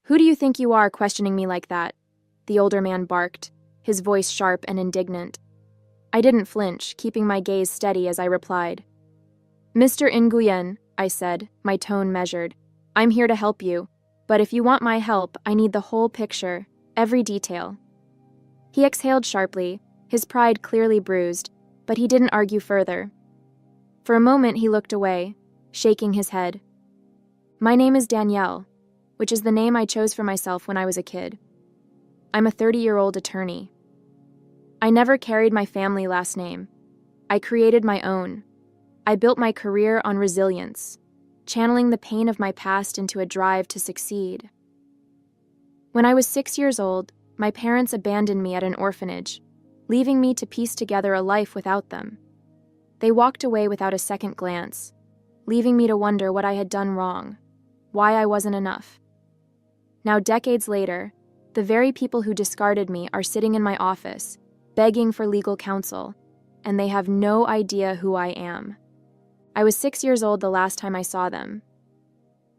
"Who do you think you are questioning me like that?" the older man barked, his voice sharp and indignant. I didn't flinch, keeping my gaze steady as I replied. "Mr. Nguyen," I said, my tone measured, "I'm here to help you, but if you want my help, I need the whole picture, every detail." He exhaled sharply, his pride clearly bruised, but he didn't argue further. For a moment he looked away, shaking his head. "My name is Danielle, which is the name I chose for myself when I was a kid. I'm a 30-year-old attorney. I never carried my family last name. I created my own. I built my career on resilience, channeling the pain of my past into a drive to succeed. When I was 6 years old, my parents abandoned me at an orphanage, leaving me to piece together a life without them. They walked away without a second glance, leaving me to wonder what I had done wrong, why I wasn't enough. Now, decades later, the very people who discarded me are sitting in my office, begging for legal counsel, and they have no idea who I am. I was 6 years old the last time I saw them.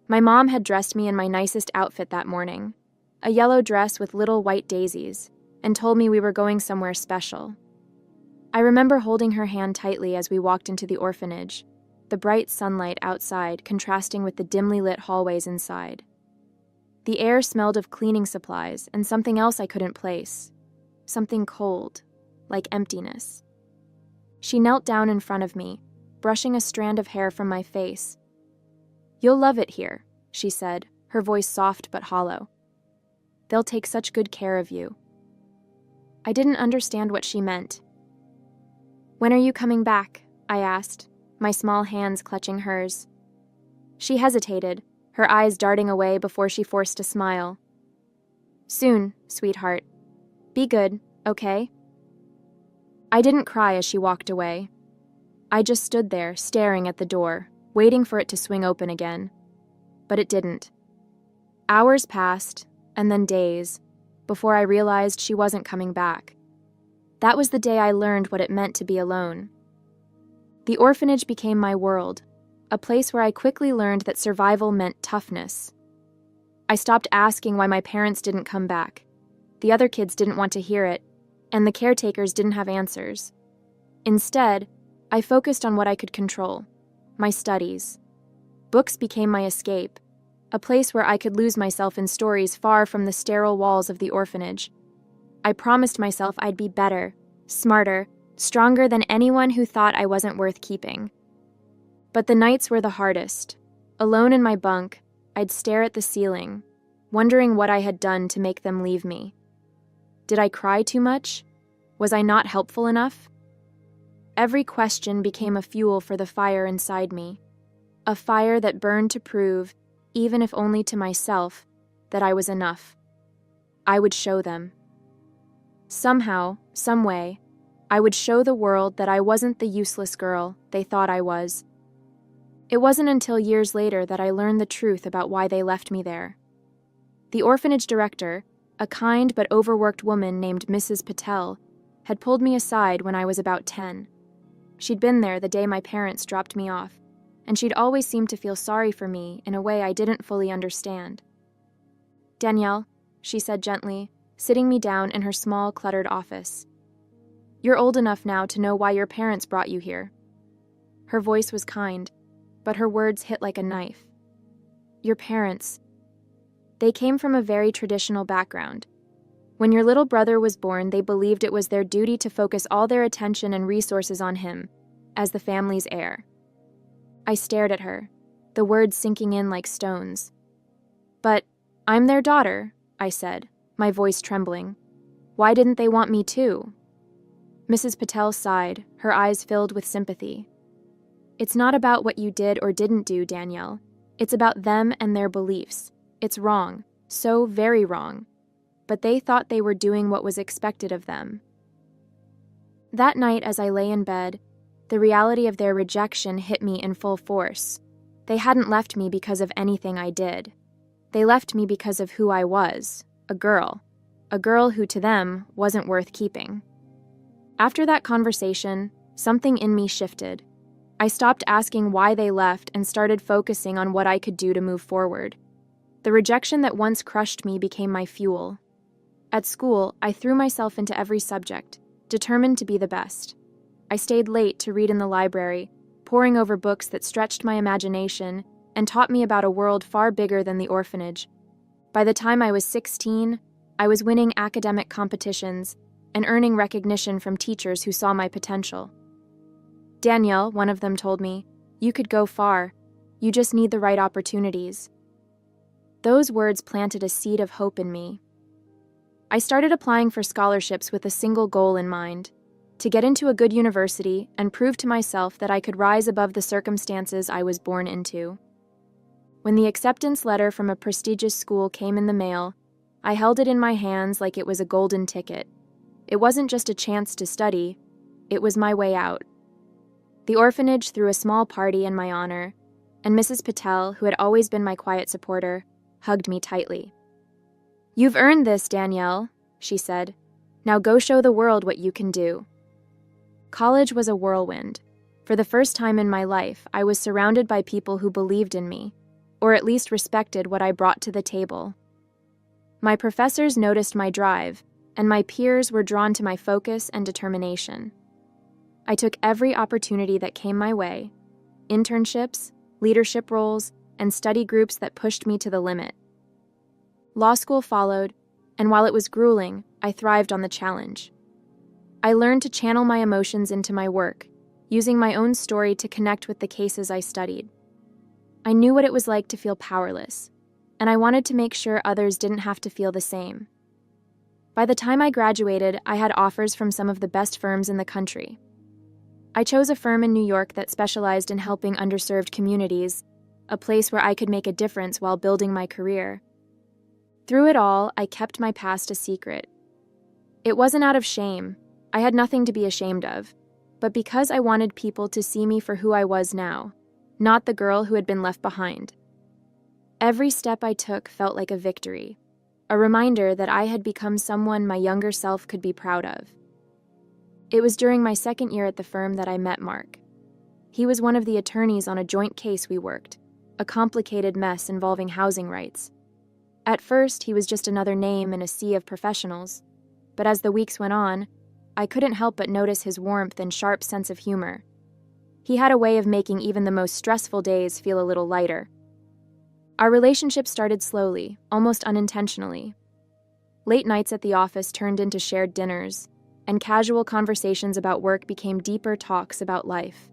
My mom had dressed me in my nicest outfit that morning, a yellow dress with little white daisies, and told me we were going somewhere special. I remember holding her hand tightly as we walked into the orphanage, the bright sunlight outside contrasting with the dimly lit hallways inside. The air smelled of cleaning supplies and something else I couldn't place, something cold, like emptiness. She knelt down in front of me, brushing a strand of hair from my face. "You'll love it here," she said, her voice soft but hollow. "They'll take such good care of you." I didn't understand what she meant. "When are you coming back?" I asked, my small hands clutching hers. She hesitated, her eyes darting away before she forced a smile. "Soon, sweetheart. Be good, okay?" I didn't cry as she walked away. I just stood there, staring at the door, waiting for it to swing open again. But it didn't. Hours passed, and then days, before I realized she wasn't coming back. That was the day I learned what it meant to be alone. The orphanage became my world, a place where I quickly learned that survival meant toughness. I stopped asking why my parents didn't come back. The other kids didn't want to hear it, and the caretakers didn't have answers. Instead, I focused on what I could control, my studies. Books became my escape, a place where I could lose myself in stories far from the sterile walls of the orphanage. I promised myself I'd be better, smarter, stronger than anyone who thought I wasn't worth keeping. But the nights were the hardest. Alone in my bunk, I'd stare at the ceiling, wondering what I had done to make them leave me. Did I cry too much? Was I not helpful enough? Every question became a fuel for the fire inside me, a fire that burned to prove, even if only to myself, that I was enough. I would show them. Somehow, some way, I would show the world that I wasn't the useless girl they thought I was. It wasn't until years later that I learned the truth about why they left me there. The orphanage director, a kind but overworked woman named Mrs. Patel, had pulled me aside when I was about 10. She'd been there the day my parents dropped me off, and she'd always seemed to feel sorry for me in a way I didn't fully understand. "Danielle," she said gently, sitting me down in her small, cluttered office. "You're old enough now to know why your parents brought you here." Her voice was kind, but her words hit like a knife. "Your parents. They came from a very traditional background. When your little brother was born, they believed it was their duty to focus all their attention and resources on him, as the family's heir." I stared at her, the words sinking in like stones. "But I'm their daughter," I said, my voice trembling. "Why didn't they want me too?" Mrs. Patel sighed, her eyes filled with sympathy. "It's not about what you did or didn't do, Danielle. It's about them and their beliefs. It's wrong, so very wrong. But they thought they were doing what was expected of them." That night, as I lay in bed, the reality of their rejection hit me in full force. They hadn't left me because of anything I did. They left me because of who I was, a girl who to them wasn't worth keeping. After that conversation, something in me shifted. I stopped asking why they left and started focusing on what I could do to move forward. The rejection that once crushed me became my fuel. At school, I threw myself into every subject, determined to be the best. I stayed late to read in the library, poring over books that stretched my imagination and taught me about a world far bigger than the orphanage. By the time I was 16, I was winning academic competitions and earning recognition from teachers who saw my potential. Danielle, one of them, told me, "You could go far. You just need the right opportunities." Those words planted a seed of hope in me. I started applying for scholarships with a single goal in mind: to get into a good university and prove to myself that I could rise above the circumstances I was born into. When the acceptance letter from a prestigious school came in the mail, I held it in my hands like it was a golden ticket. It wasn't just a chance to study, it was my way out. The orphanage threw a small party in my honor, and Mrs. Patel, who had always been my quiet supporter, hugged me tightly. "You've earned this, Danielle," she said. "Now go show the world what you can do." College was a whirlwind. For the first time in my life, I was surrounded by people who believed in me, or at least respected what I brought to the table. My professors noticed my drive, and my peers were drawn to my focus and determination. I took every opportunity that came my way: internships, leadership roles, and study groups that pushed me to the limit. Law school followed, and while it was grueling, I thrived on the challenge. I learned to channel my emotions into my work, using my own story to connect with the cases I studied. I knew what it was like to feel powerless, and I wanted to make sure others didn't have to feel the same. By the time I graduated, I had offers from some of the best firms in the country. I chose a firm in New York that specialized in helping underserved communities, a place where I could make a difference while building my career. Through it all, I kept my past a secret. It wasn't out of shame. I had nothing to be ashamed of, but because I wanted people to see me for who I was now, not the girl who had been left behind. Every step I took felt like a victory, a reminder that I had become someone my younger self could be proud of. It was during my second year at the firm that I met Mark. He was one of the attorneys on a joint case we worked, a complicated mess involving housing rights. At first, he was just another name in a sea of professionals, but as the weeks went on, I couldn't help but notice his warmth and sharp sense of humor. He had a way of making even the most stressful days feel a little lighter. Our relationship started slowly, almost unintentionally. Late nights at the office turned into shared dinners, and casual conversations about work became deeper talks about life.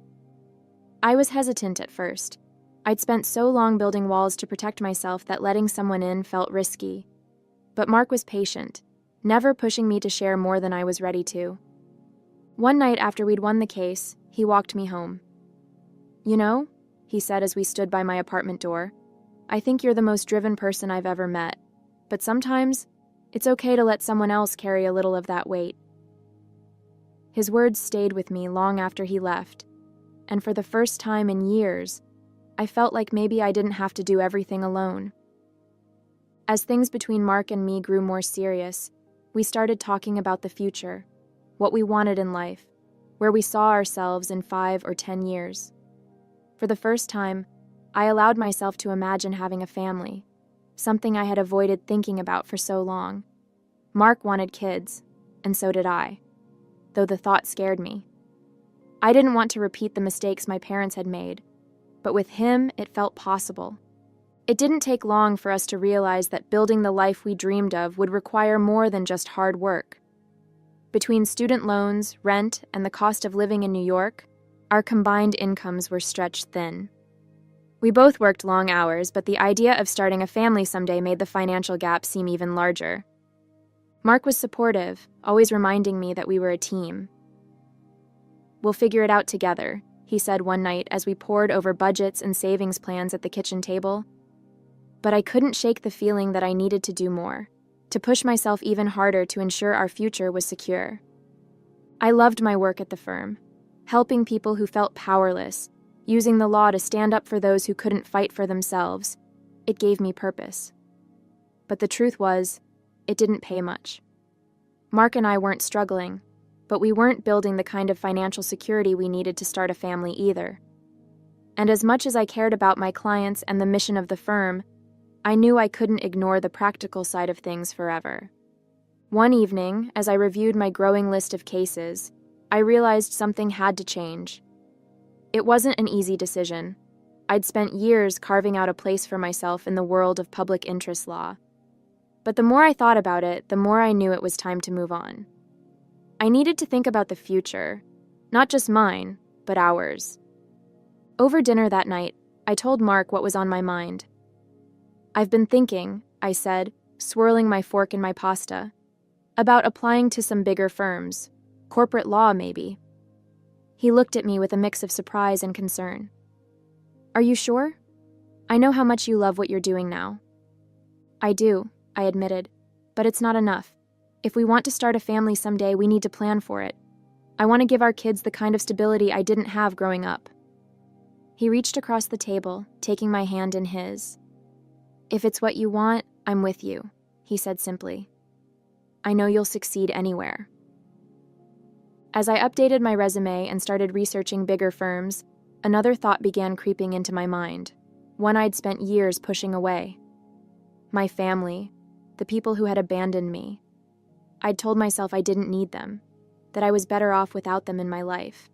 I was hesitant at first. I'd spent so long building walls to protect myself that letting someone in felt risky. But Mark was patient, never pushing me to share more than I was ready to. One night after we'd won the case, he walked me home. "You know," he said as we stood by my apartment door, "I think you're the most driven person I've ever met, but sometimes it's okay to let someone else carry a little of that weight." His words stayed with me long after he left, and for the first time in years, I felt like maybe I didn't have to do everything alone. As things between Mark and me grew more serious, we started talking about the future, what we wanted in life, where we saw ourselves in 5 or 10 years. For the first time, I allowed myself to imagine having a family, something I had avoided thinking about for so long. Mark wanted kids, and so did I, though the thought scared me. I didn't want to repeat the mistakes my parents had made, but with him, it felt possible. It didn't take long for us to realize that building the life we dreamed of would require more than just hard work. Between student loans, rent, and the cost of living in New York, our combined incomes were stretched thin. We both worked long hours, but the idea of starting a family someday made the financial gap seem even larger. Mark was supportive, always reminding me that we were a team. "We'll figure it out together," he said one night as we pored over budgets and savings plans at the kitchen table. But I couldn't shake the feeling that I needed to do more, to push myself even harder to ensure our future was secure. I loved my work at the firm, helping people who felt powerless, using the law to stand up for those who couldn't fight for themselves. It gave me purpose. But the truth was, it didn't pay much. Mark and I weren't struggling, but we weren't building the kind of financial security we needed to start a family either. And as much as I cared about my clients and the mission of the firm, I knew I couldn't ignore the practical side of things forever. One evening, as I reviewed my growing list of cases, I realized something had to change. It wasn't an easy decision. I'd spent years carving out a place for myself in the world of public interest law. But the more I thought about it, the more I knew it was time to move on. I needed to think about the future, not just mine, but ours. Over dinner that night, I told Mark what was on my mind. "I've been thinking," I said, swirling my fork in my pasta, "about applying to some bigger firms, corporate law maybe." He looked at me with a mix of surprise and concern. "Are you sure? I know how much you love what you're doing now." "I do," I admitted, "but it's not enough. If we want to start a family someday, we need to plan for it. I want to give our kids the kind of stability I didn't have growing up." He reached across the table, taking my hand in his. "If it's what you want, I'm with you," he said simply. "I know you'll succeed anywhere." As I updated my resume and started researching bigger firms, another thought began creeping into my mind, one I'd spent years pushing away. My family, the people who had abandoned me. I'd told myself I didn't need them, that I was better off without them in my life.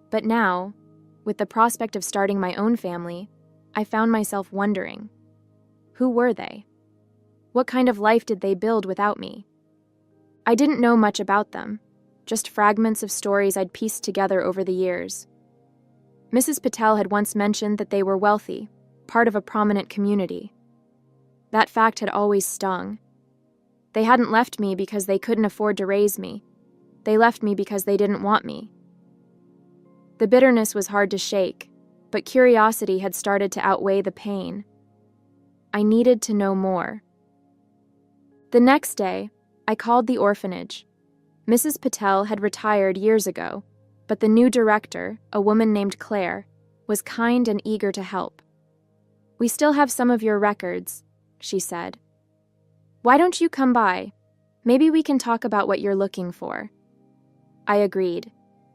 But now, with the prospect of starting my own family, I found myself wondering, who were they? What kind of life did they build without me? I didn't know much about them, just fragments of stories I'd pieced together over the years. Mrs. Patel had once mentioned that they were wealthy, part of a prominent community. That fact had always stung. They hadn't left me because they couldn't afford to raise me. They left me because they didn't want me. The bitterness was hard to shake, but curiosity had started to outweigh the pain. I needed to know more. The next day, I called the orphanage. Mrs. Patel had retired years ago, but the new director, a woman named Claire, was kind and eager to help. "We still have some of your records," she said. "Why don't you come by? Maybe we can talk about what you're looking for." I agreed,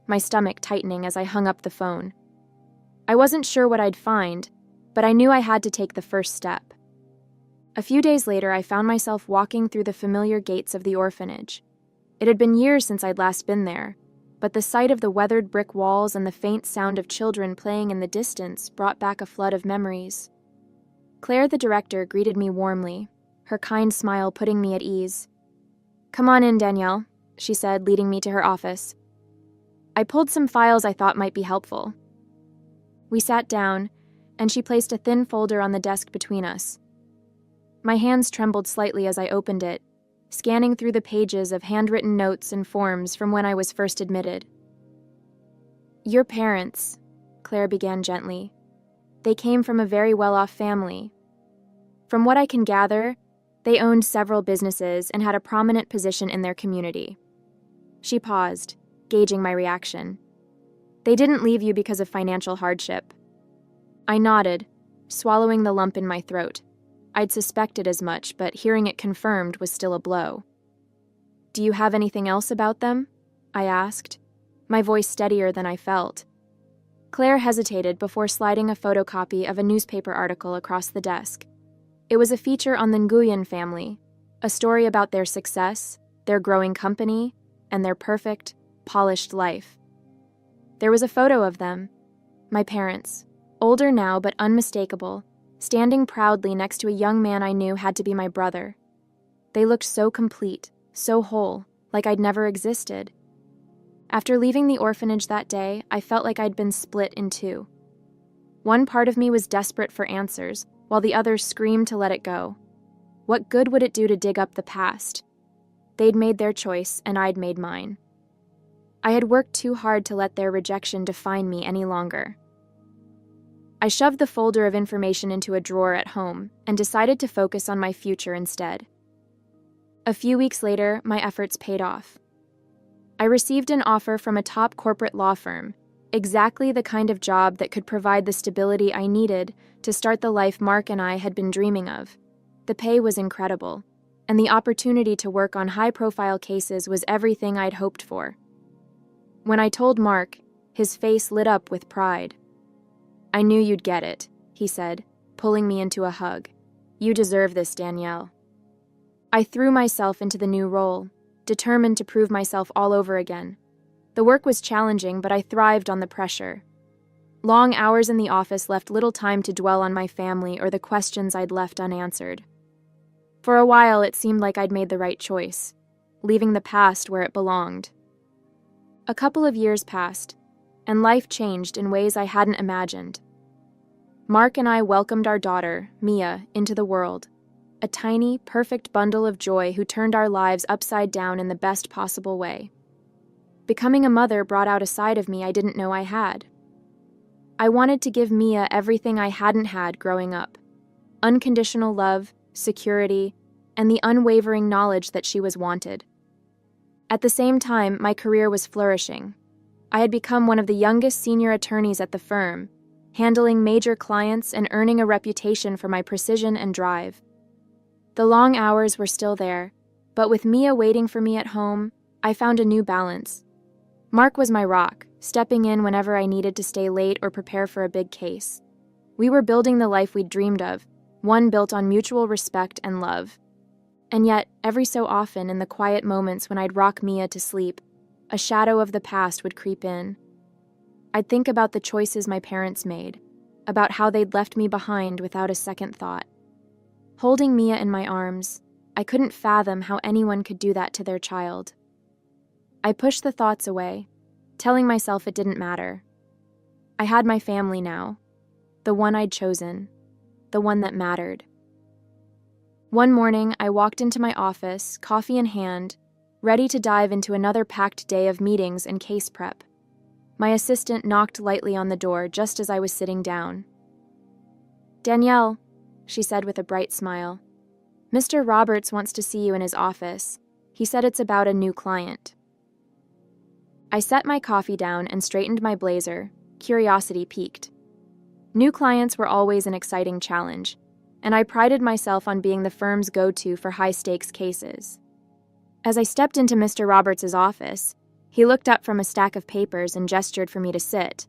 my stomach tightening as I hung up the phone. I wasn't sure what I'd find, but I knew I had to take the first step. A few days later, I found myself walking through the familiar gates of the orphanage. It had been years since I'd last been there, but the sight of the weathered brick walls and the faint sound of children playing in the distance brought back a flood of memories. Claire, the director, greeted me warmly, her kind smile putting me at ease. "Come on in, Danielle," she said, leading me to her office. I pulled some files I thought might be helpful. We sat down, and she placed a thin folder on the desk between us. My hands trembled slightly as I opened it, scanning through the pages of handwritten notes and forms from when I was first admitted. "Your parents," Claire began gently. "They came from a very well-off family. From what I can gather, they owned several businesses and had a prominent position in their community." She paused, gauging my reaction. "They didn't leave you because of financial hardship." I nodded, swallowing the lump in my throat. I'd suspected as much, but hearing it confirmed was still a blow. "Do you have anything else about them?" I asked, my voice steadier than I felt. Claire hesitated before sliding a photocopy of a newspaper article across the desk. It was a feature on the Nguyen family, a story about their success, their growing company, and their perfect, polished life. There was a photo of them, my parents, older now but unmistakable, standing proudly next to a young man I knew had to be my brother. They looked so complete, so whole, like I'd never existed. After leaving the orphanage that day, I felt like I'd been split in two. One part of me was desperate for answers, while the other screamed to let it go. What good would it do to dig up the past? They'd made their choice, and I'd made mine. I had worked too hard to let their rejection define me any longer. I shoved the folder of information into a drawer at home and decided to focus on my future instead. A few weeks later, my efforts paid off. I received an offer from a top corporate law firm, exactly the kind of job that could provide the stability I needed to start the life Mark and I had been dreaming of. The pay was incredible, and the opportunity to work on high-profile cases was everything I'd hoped for. When I told Mark, his face lit up with pride. "I knew you'd get it," he said, pulling me into a hug. You deserve this, Danielle. I threw myself into the new role, determined to prove myself all over again. The work was challenging, but I thrived on the pressure. Long hours in the office left little time to dwell on my family or the questions I'd left unanswered. For a while, it seemed like I'd made the right choice, leaving the past where it belonged. A couple of years passed, and life changed in ways I hadn't imagined. Mark and I welcomed our daughter, Mia, into the world, a tiny, perfect bundle of joy who turned our lives upside down in the best possible way. Becoming a mother brought out a side of me I didn't know I had. I wanted to give Mia everything I hadn't had growing up: unconditional love, security, and the unwavering knowledge that she was wanted. At the same time, my career was flourishing. I had become one of the youngest senior attorneys at the firm, handling major clients and earning a reputation for my precision and drive. The long hours were still there, but with Mia waiting for me at home, I found a new balance. Mark was my rock, stepping in whenever I needed to stay late or prepare for a big case. We were building the life we'd dreamed of, one built on mutual respect and love. And yet, every so often in the quiet moments when I'd rock Mia to sleep, a shadow of the past would creep in. I'd think about the choices my parents made, about how they'd left me behind without a second thought. Holding Mia in my arms, I couldn't fathom how anyone could do that to their child. I pushed the thoughts away, telling myself it didn't matter. I had my family now, the one I'd chosen, the one that mattered. One morning, I walked into my office, coffee in hand, ready to dive into another packed day of meetings and case prep. My assistant knocked lightly on the door just as I was sitting down. "Danielle," she said with a bright smile, "Mr. Roberts wants to see you in his office. He said it's about a new client." I set my coffee down and straightened my blazer, curiosity piqued. New clients were always an exciting challenge, and I prided myself on being the firm's go-to for high-stakes cases. As I stepped into Mr. Roberts' office, he looked up from a stack of papers and gestured for me to sit.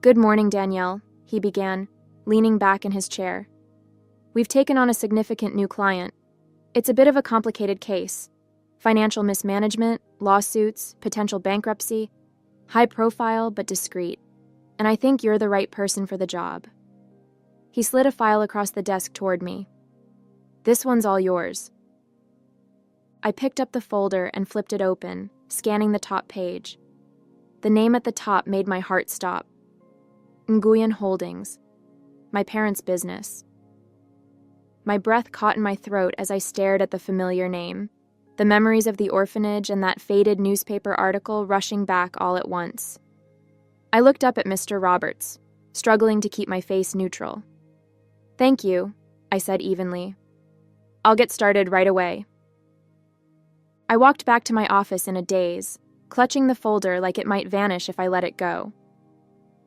"Good morning, Danielle," he began, leaning back in his chair. "We've taken on a significant new client. It's a bit of a complicated case. Financial mismanagement, lawsuits, potential bankruptcy, high profile but discreet. And I think you're the right person for the job." He slid a file across the desk toward me. "This one's all yours." I picked up the folder and flipped it open, scanning the top page. The name at the top made my heart stop. Nguyen Holdings, my parents' business. My breath caught in my throat as I stared at the familiar name, the memories of the orphanage and that faded newspaper article rushing back all at once. I looked up at Mr. Roberts, struggling to keep my face neutral. "Thank you," I said evenly. "I'll get started right away." I walked back to my office in a daze, clutching the folder like it might vanish if I let it go.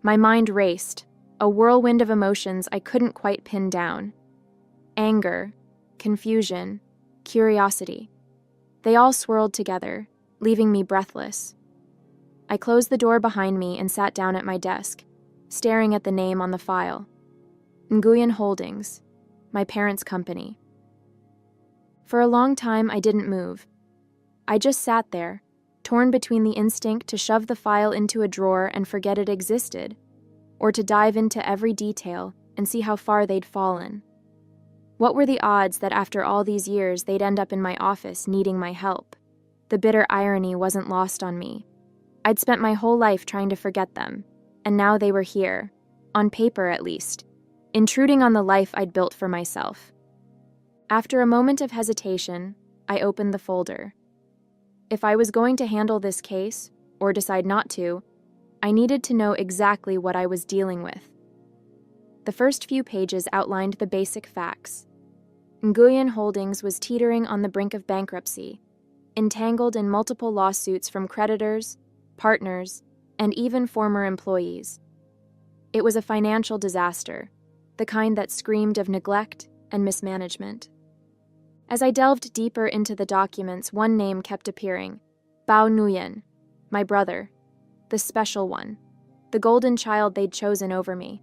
My mind raced, a whirlwind of emotions I couldn't quite pin down. Anger, confusion, curiosity. They all swirled together, leaving me breathless. I closed the door behind me and sat down at my desk, staring at the name on the file. Nguyen Holdings, my parents' company. For a long time, I didn't move. I just sat there, torn between the instinct to shove the file into a drawer and forget it existed, or to dive into every detail and see how far they'd fallen. What were the odds that after all these years they'd end up in my office needing my help? The bitter irony wasn't lost on me. I'd spent my whole life trying to forget them, and now they were here, on paper at least, intruding on the life I'd built for myself. After a moment of hesitation, I opened the folder. If I was going to handle this case, or decide not to, I needed to know exactly what I was dealing with. The first few pages outlined the basic facts. Nguyen Holdings was teetering on the brink of bankruptcy, entangled in multiple lawsuits from creditors, partners, and even former employees. It was a financial disaster, the kind that screamed of neglect and mismanagement. As I delved deeper into the documents, one name kept appearing: Bao Nguyen, my brother, the special one, the golden child they'd chosen over me.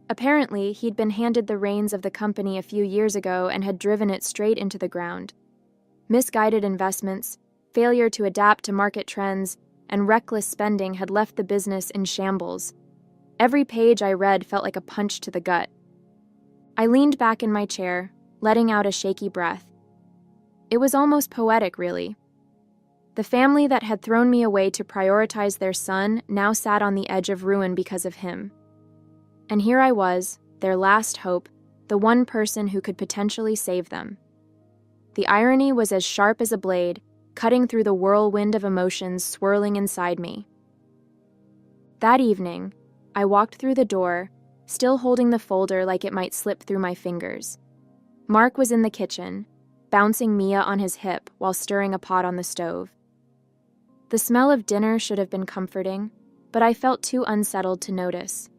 Apparently, he'd been handed the reins of the company a few years ago and had driven it straight into the ground. Misguided investments, failure to adapt to market trends, and reckless spending had left the business in shambles. Every page I read felt like a punch to the gut. I leaned back in my chair, letting out a shaky breath. It was almost poetic, really. The family that had thrown me away to prioritize their son now sat on the edge of ruin because of him. And here I was, their last hope, the one person who could potentially save them. The irony was as sharp as a blade, cutting through the whirlwind of emotions swirling inside me. That evening, I walked through the door, still holding the folder like it might slip through my fingers. Mark was in the kitchen, bouncing Mia on his hip while stirring a pot on the stove. The smell of dinner should have been comforting, but I felt too unsettled to notice.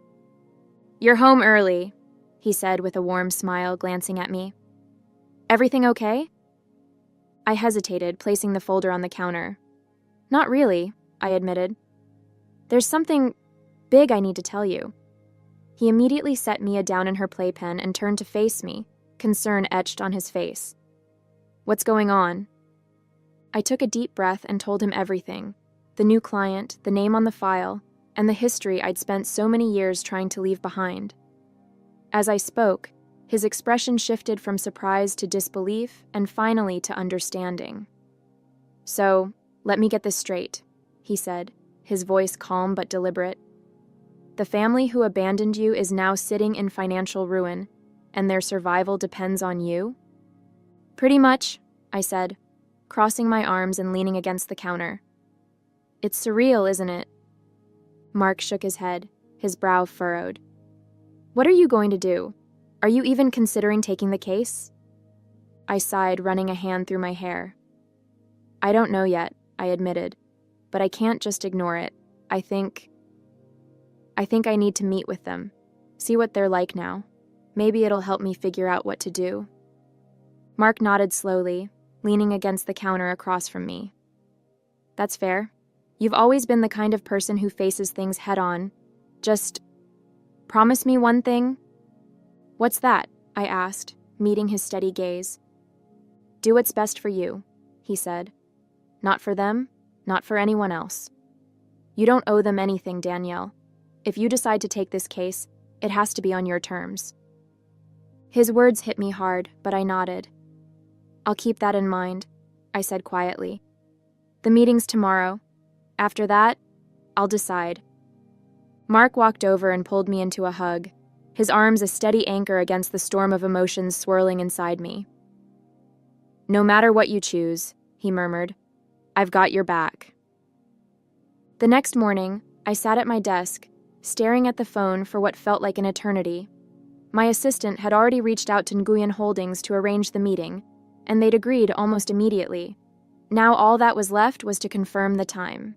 "You're home early," he said with a warm smile, glancing at me. "Everything okay?" I hesitated, placing the folder on the counter. "Not really," I admitted. "There's something big I need to tell you." He immediately set Mia down in her playpen and turned to face me, concern etched on his face. "What's going on?" I took a deep breath and told him everything: the new client, the name on the file, and the history I'd spent so many years trying to leave behind. As I spoke, his expression shifted from surprise to disbelief and finally to understanding. "So, let me get this straight," he said, his voice calm but deliberate. "The family who abandoned you is now sitting in financial ruin, and their survival depends on you?" "Pretty much," I said, crossing my arms and leaning against the counter. "It's surreal, isn't it?" Mark shook his head, his brow furrowed. "What are you going to do? Are you even considering taking the case?" I sighed, running a hand through my hair. "I don't know yet," I admitted, "but I can't just ignore it. I think I need to meet with them, see what they're like now. Maybe it'll help me figure out what to do." Mark nodded slowly, leaning against the counter across from me. "That's fair. You've always been the kind of person who faces things head-on. Just promise me one thing." "What's that?" I asked, meeting his steady gaze. "Do what's best for you," he said. "Not for them, not for anyone else. You don't owe them anything, Danielle. If you decide to take this case, it has to be on your terms." His words hit me hard, but I nodded. "I'll keep that in mind," I said quietly. "The meeting's tomorrow. After that, I'll decide." Mark walked over and pulled me into a hug, his arms a steady anchor against the storm of emotions swirling inside me. "No matter what you choose," he murmured, "I've got your back." The next morning, I sat at my desk, staring at the phone for what felt like an eternity. My assistant had already reached out to Nguyen Holdings to arrange the meeting, and they'd agreed almost immediately. Now all that was left was to confirm the time.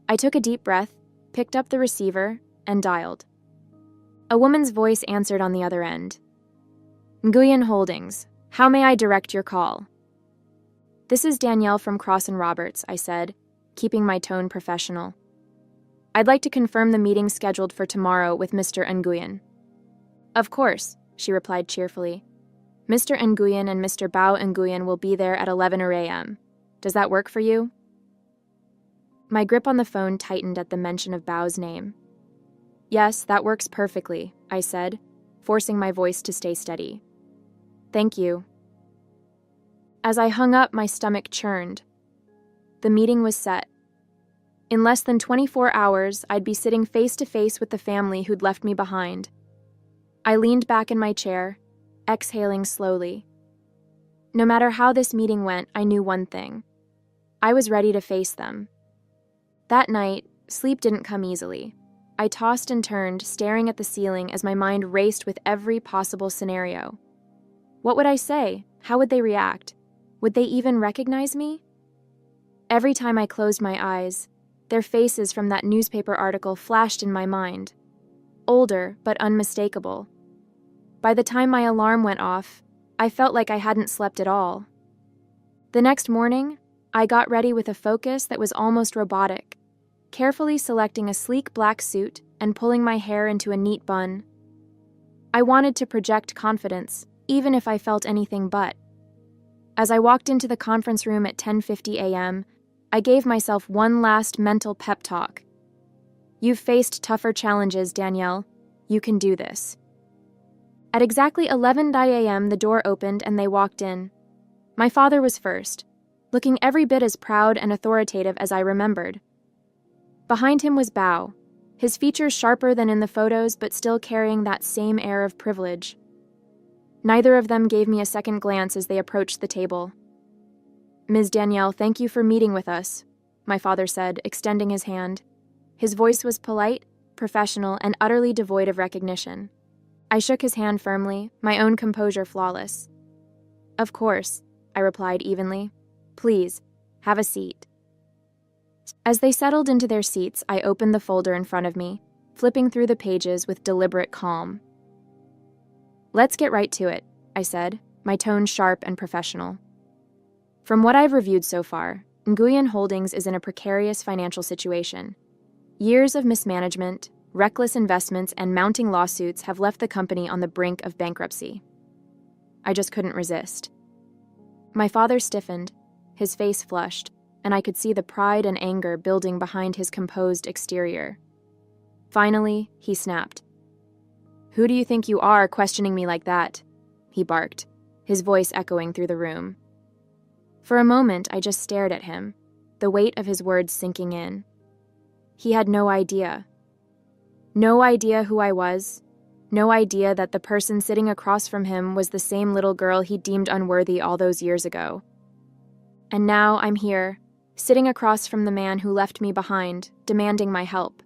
I took a deep breath, picked up the receiver, and dialed. A woman's voice answered on the other end. "Nguyen Holdings, how may I direct your call?" "This is Danielle from Cross & Roberts," I said, keeping my tone professional. "I'd like to confirm the meeting scheduled for tomorrow with Mr. Nguyen." "Of course," she replied cheerfully. "Mr. Nguyen and Mr. Bao Nguyen will be there at 11 a.m. Does that work for you?" My grip on the phone tightened at the mention of Bao's name. "Yes, that works perfectly," I said, forcing my voice to stay steady. "Thank you." As I hung up, my stomach churned. The meeting was set. In less than 24 hours, I'd be sitting face to face with the family who'd left me behind. I leaned back in my chair, exhaling slowly. No matter how this meeting went, I knew one thing. I was ready to face them. That night, sleep didn't come easily. I tossed and turned, staring at the ceiling as my mind raced with every possible scenario. What would I say? How would they react? Would they even recognize me? Every time I closed my eyes, their faces from that newspaper article flashed in my mind. Older, but unmistakable. By the time my alarm went off, I felt like I hadn't slept at all. The next morning, I got ready with a focus that was almost robotic, carefully selecting a sleek black suit and pulling my hair into a neat bun. I wanted to project confidence, even if I felt anything but. As I walked into the conference room at 10:50 a.m., I gave myself one last mental pep talk. You've faced tougher challenges, Danielle. You can do this. At exactly 11 a.m., the door opened and they walked in. My father was first, looking every bit as proud and authoritative as I remembered. Behind him was Bao, his features sharper than in the photos but still carrying that same air of privilege. Neither of them gave me a second glance as they approached the table. Ms. Danielle, thank you for meeting with us, my father said, extending his hand. His voice was polite, professional, and utterly devoid of recognition. I shook his hand firmly, my own composure flawless. Of course, I replied evenly. Please, have a seat. As they settled into their seats, I opened the folder in front of me, flipping through the pages with deliberate calm. Let's get right to it, I said, my tone sharp and professional. From what I've reviewed so far, Nguyen Holdings is in a precarious financial situation. Years of mismanagement, reckless investments, and mounting lawsuits have left the company on the brink of bankruptcy. I just couldn't resist. My father stiffened, his face flushed, and I could see the pride and anger building behind his composed exterior. Finally, he snapped. Who do you think you are, questioning me like that? He barked, his voice echoing through the room. For a moment, I just stared at him, the weight of his words sinking in. He had no idea. No idea who I was. No idea that the person sitting across from him was the same little girl he deemed unworthy all those years ago. And now I'm here, sitting across from the man who left me behind, demanding my help.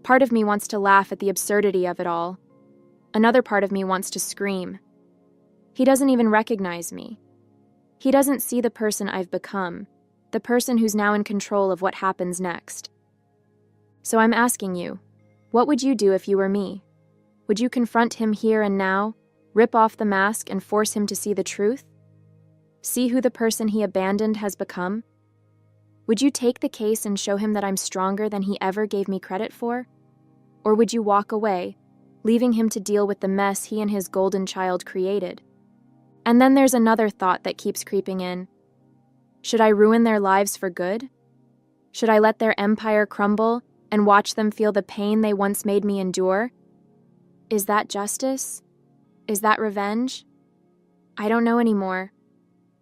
Part of me wants to laugh at the absurdity of it all. Another part of me wants to scream. He doesn't even recognize me. He doesn't see the person I've become, the person who's now in control of what happens next. So I'm asking you, what would you do if you were me? Would you confront him here and now, rip off the mask and force him to see the truth? See who the person he abandoned has become? Would you take the case and show him that I'm stronger than he ever gave me credit for? Or would you walk away, leaving him to deal with the mess he and his golden child created? And then there's another thought that keeps creeping in. Should I ruin their lives for good? Should I let their empire crumble and watch them feel the pain they once made me endure? Is that justice? Is that revenge? I don't know anymore.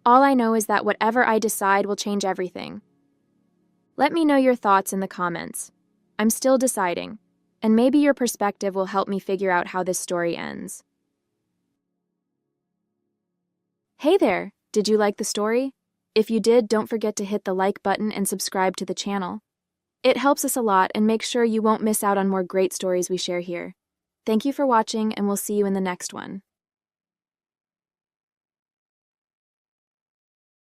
All I know is that whatever I decide will change everything. Let me know your thoughts in the comments. I'm still deciding, and maybe your perspective will help me figure out how this story ends. Hey there! Did you like the story? If you did, don't forget to hit the like button and subscribe to the channel. It helps us a lot and makes sure you won't miss out on more great stories we share here. Thank you for watching, and we'll see you in the next one.